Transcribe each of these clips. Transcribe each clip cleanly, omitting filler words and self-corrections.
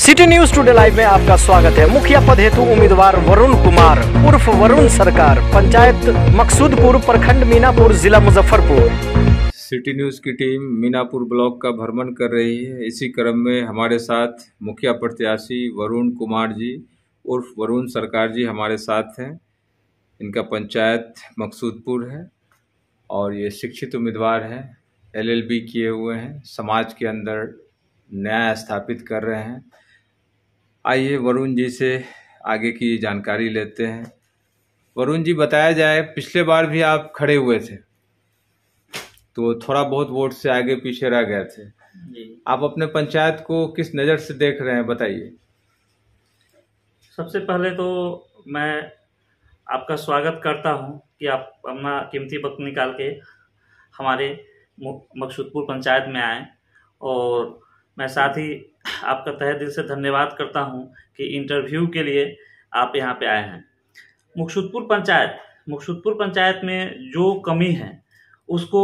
City news today live में आपका स्वागत है। मुखिया पद हेतु उम्मीदवार वरुण कुमार उर्फ वरुण सरकार, पंचायत मकसूदपुर, प्रखंड मीनापुर, जिला मुजफ्फरपुर। सिटी न्यूज़ की टीम मीनापुर ब्लॉक का भ्रमण कर रही है। इसी क्रम में हमारे साथ मुखिया प्रत्याशी वरुण कुमार जी उर्फ वरुण सरकार जी हमारे साथ हैं। इनका पंचायत मकसूदपुर है और ये शिक्षित उम्मीदवार हैं, LLB किए हुए हैं, समाज के अंदर न्याय स्थापित कर रहे हैं। आइए वरुण जी से आगे की जानकारी लेते हैं। वरुण जी, बताया जाए, पिछले बार भी आप खड़े हुए थे तो थोड़ा बहुत वोट से आगे पीछे रह गए थे जी। आप अपने पंचायत को किस नज़र से देख रहे हैं, बताइए। सबसे पहले तो मैं आपका स्वागत करता हूं कि आप अपना कीमती वक्त निकाल के हमारे मकसूदपुर पंचायत में आए, और मैं साथ ही आपका तहे दिल से धन्यवाद करता हूं कि इंटरव्यू के लिए आप यहां पे आए हैं। मकसूदपुर पंचायत में जो कमी है उसको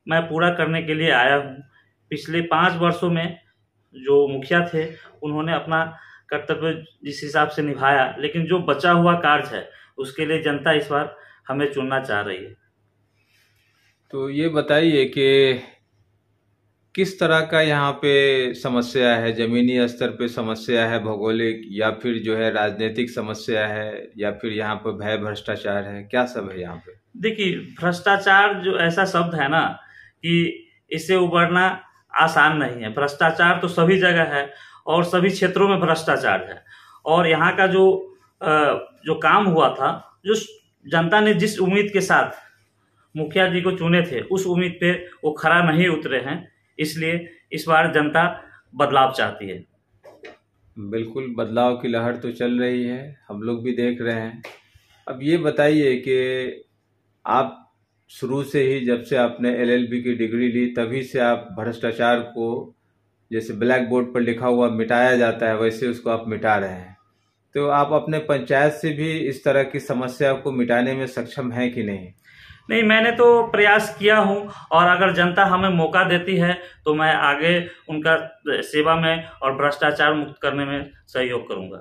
मैं पूरा करने के लिए आया हूं। पिछले 5 वर्षों में जो मुखिया थे उन्होंने अपना कर्तव्य जिस हिसाब से निभाया, लेकिन जो बचा हुआ कार्य है उसके लिए जनता इस बार हमें चुनना चाह रही है। तो ये बताइए कि किस तरह का यहाँ पे समस्या है, जमीनी स्तर पे समस्या है, भौगोलिक, या फिर जो है राजनीतिक समस्या है, या फिर यहाँ पे भय भ्रष्टाचार है, क्या सब है यहाँ पे? देखिए, भ्रष्टाचार जो ऐसा शब्द है ना कि इससे उबरना आसान नहीं है। भ्रष्टाचार तो सभी जगह है और सभी क्षेत्रों में भ्रष्टाचार है। और यहाँ का जो काम हुआ था, जो जनता ने जिस उम्मीद के साथ मुखिया जी को चुने थे उस उम्मीद पे वो खरा नहीं उतरे हैं, इसलिए इस बार जनता बदलाव चाहती है। बिल्कुल, बदलाव की लहर तो चल रही है, हम लोग भी देख रहे हैं। अब ये बताइए कि आप शुरू से ही, जब से आपने LLB की डिग्री ली, तभी से आप भ्रष्टाचार को, जैसे ब्लैक बोर्ड पर लिखा हुआ मिटाया जाता है, वैसे उसको आप मिटा रहे हैं। तो आप अपने पंचायत से भी इस तरह की समस्या को मिटाने में सक्षम हैं कि नहीं? नहीं, मैंने तो प्रयास किया हूं, और अगर जनता हमें मौका देती है तो मैं आगे उनका सेवा में और भ्रष्टाचार मुक्त करने में सहयोग करूंगा।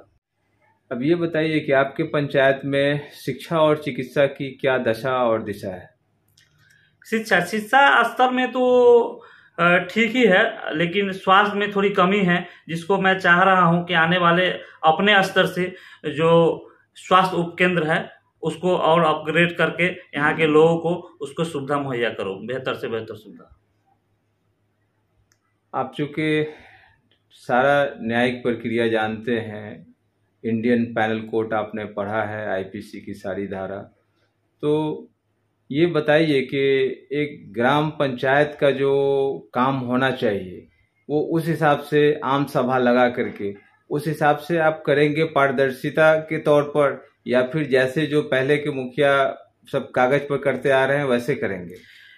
अब ये बताइए कि आपके पंचायत में शिक्षा और चिकित्सा की क्या दशा और दिशा है? शिक्षा स्तर में तो ठीक ही है, लेकिन स्वास्थ्य में थोड़ी कमी है, जिसको मैं चाह रहा हूं कि आने वाले अपने स्तर से जो स्वास्थ्य उपकेंद्र है उसको और अपग्रेड करके यहाँ के लोगों को उसको सुविधा मुहैया करो, बेहतर से बेहतर सुविधा। आप चूंकि सारा न्यायिक प्रक्रिया जानते हैं, इंडियन पैनल कोड आपने पढ़ा है, IPC की सारी धारा, तो ये बताइए कि एक ग्राम पंचायत का जो काम होना चाहिए वो उस हिसाब से आम सभा लगा करके उस हिसाब से आप करेंगे पारदर्शिता के तौर पर, या फिर जैसे जो पहले के मुखिया सब कागज पर करते आ रहे हैं वैसे करेंगे?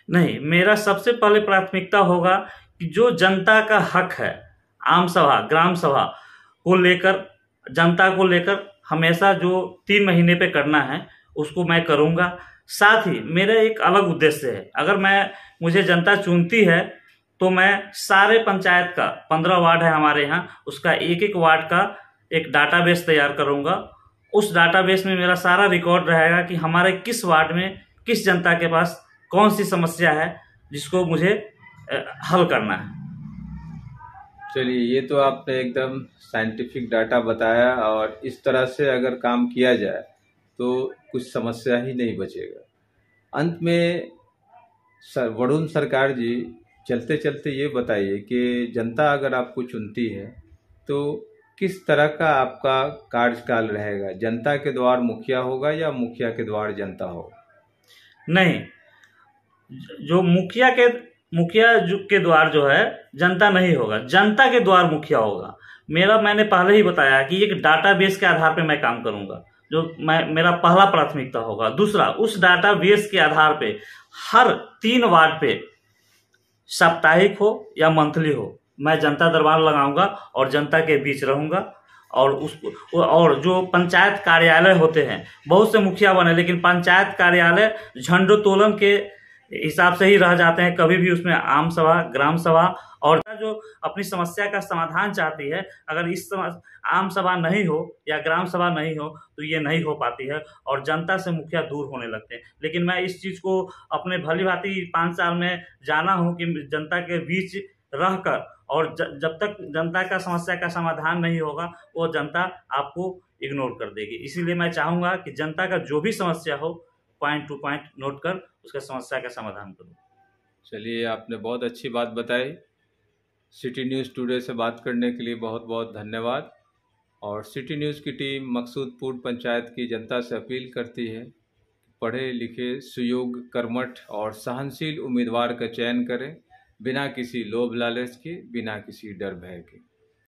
नहीं, मेरा सबसे पहले प्राथमिकता होगा कि जो जनता का हक है, आम सभा, ग्राम सभा को लेकर, जनता को लेकर हमेशा जो 3 महीने पे करना है उसको मैं करूंगा। साथ ही मेरा एक अलग उद्देश्य है, अगर मुझे जनता चुनती है तो मैं सारे पंचायत का 15 वार्ड है हमारे यहाँ, उसका एक वार्ड का एक डाटाबेस तैयार करूंगा। उस डाटाबेस में मेरा सारा रिकॉर्ड रहेगा कि हमारे किस वार्ड में किस जनता के पास कौन सी समस्या है जिसको मुझे हल करना है। चलिए, ये तो आपने एकदम साइंटिफिक डाटा बताया, और इस तरह से अगर काम किया जाए तो कुछ समस्या ही नहीं बचेगा। अंत में वरुण सरकार जी, चलते चलते ये बताइए कि जनता अगर आपको चुनती है तो किस तरह का आपका कार्यकाल रहेगा? जनता के द्वार मुखिया होगा या मुखिया के द्वार जनता होगा? नहीं, जो मुखिया के द्वार जो है जनता नहीं होगा, जनता के द्वार मुखिया होगा। मैंने पहले ही बताया कि एक डाटाबेस के आधार पे मैं काम करूंगा, जो मेरा पहला प्राथमिकता होगा। दूसरा, उस डाटाबेस के आधार पे हर 3 वार्ड पे, साप्ताहिक हो या मंथली हो, मैं जनता दरबार लगाऊंगा और जनता के बीच रहूंगा। और जो पंचायत कार्यालय होते हैं, बहुत से मुखिया बने, लेकिन पंचायत कार्यालय झंडोत्तोलन के हिसाब से ही रह जाते हैं। कभी भी उसमें आम सभा, ग्राम सभा और जो अपनी समस्या का समाधान चाहती है, अगर इस आम सभा नहीं हो या ग्राम सभा नहीं हो तो ये नहीं हो पाती है और जनता से मुखिया दूर होने लगते हैं। लेकिन मैं इस चीज़ को अपने भली भांति 5 साल में जाना हूँ कि जनता के बीच रहकर और जब तक जनता का समस्या का समाधान नहीं होगा वो जनता आपको इग्नोर कर देगी। इसीलिए मैं चाहूँगा कि जनता का जो भी समस्या हो पॉइंट टू पॉइंट नोट कर उसका समस्या का समाधान करूँ। चलिए, आपने बहुत अच्छी बात बताई। सिटी न्यूज़ टुडे से बात करने के लिए बहुत बहुत धन्यवाद। और सिटी न्यूज़ की टीम मकसूदपुर पंचायत की जनता से अपील करती है कि पढ़े लिखे, सुयोग्य, कर्मठ और सहनशील उम्मीदवार का चयन करें, बिना किसी लोभ लालच के, बिना किसी डर भय के।